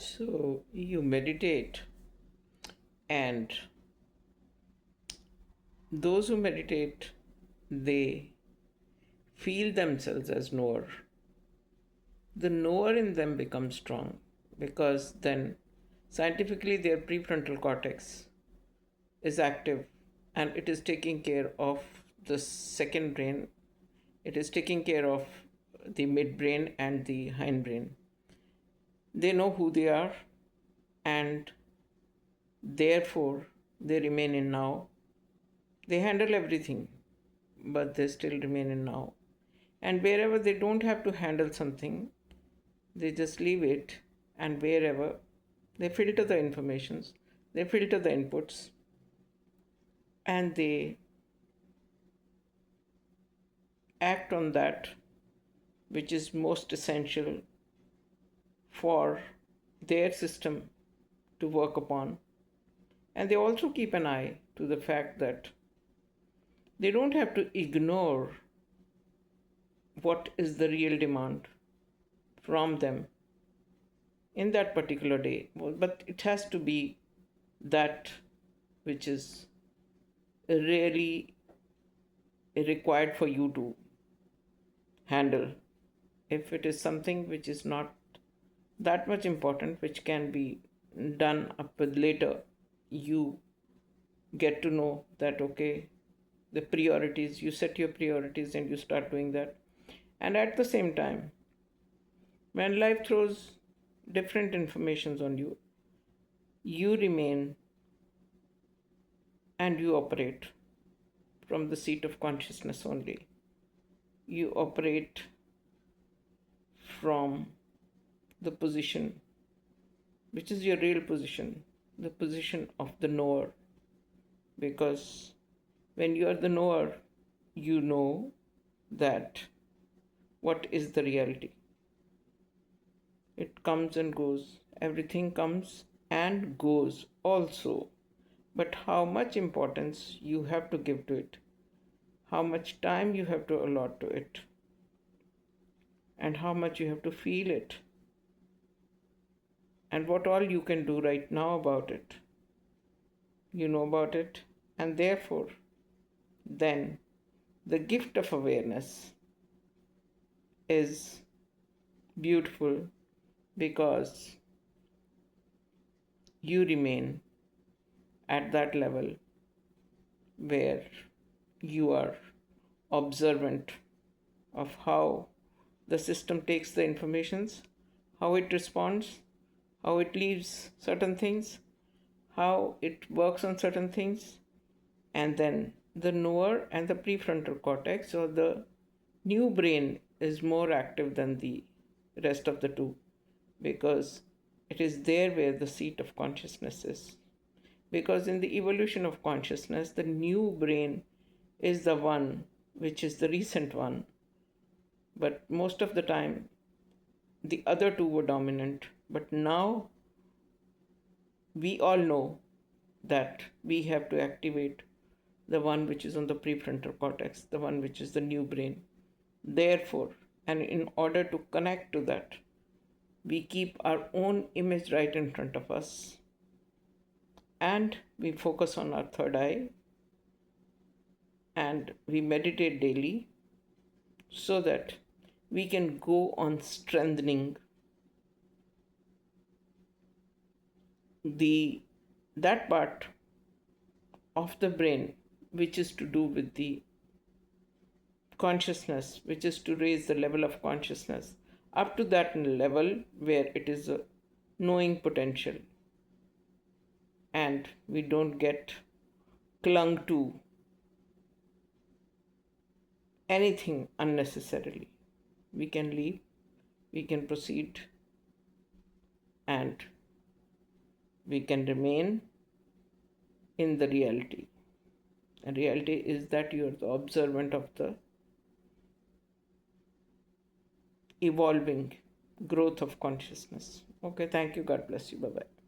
So you meditate, and those who meditate, they feel themselves as knower. The knower in them becomes strong because then scientifically their prefrontal cortex is active and it is taking care of the second brain. It is taking care of the midbrain and the hindbrain. They know who they are, and therefore they remain in now. They handle everything, but they still remain in now. And wherever they don't have to handle something, they just leave it, and wherever they filter the informations, they filter the inputs, and they act on that which is most essential for their system to work upon. And they also keep an eye to the fact that they don't have to ignore what is the real demand from them in that particular day. But it has to be that which is really required for you to handle. If it is something which is not that much important, which can be done up with later, you get to know that okay, the priorities, you set your priorities and you start doing that. And at the same time, when life throws different informations on you, you remain and you operate from the seat of consciousness only. You operate from the position which is your real position, the position of the knower. Because when you are the knower, you know that what is the reality. It comes and goes, everything comes and goes also. But how much importance you have to give to it, how much time you have to allot to it, and how much you have to feel it, and what all you can do right now about it. You know about it, and therefore, then the gift of awareness is beautiful because you remain at that level where you are observant of how the system takes the informations, how it responds, how it leaves certain things, how it works on certain things, and then the knower and the prefrontal cortex or the new brain is more active than the rest of the two because it is there where the seat of consciousness is. Because in the evolution of consciousness, the new brain is the one which is the recent one, but most of the time the other two were dominant. But now we all know that we have to activate the one which is on the prefrontal cortex, the one which is the new brain. Therefore, and in order to connect to that, we keep our own image right in front of us and we focus on our third eye and we meditate daily so that we can go on strengthening the that part of the brain which is to do with the consciousness, which is to raise the level of consciousness up to that level where it is a knowing potential and we don't get clung to anything unnecessarily. We can leave, we can proceed, and we can remain in the reality. And reality is that you are the observant of the evolving growth of consciousness. Okay, thank you. God bless you. Bye bye.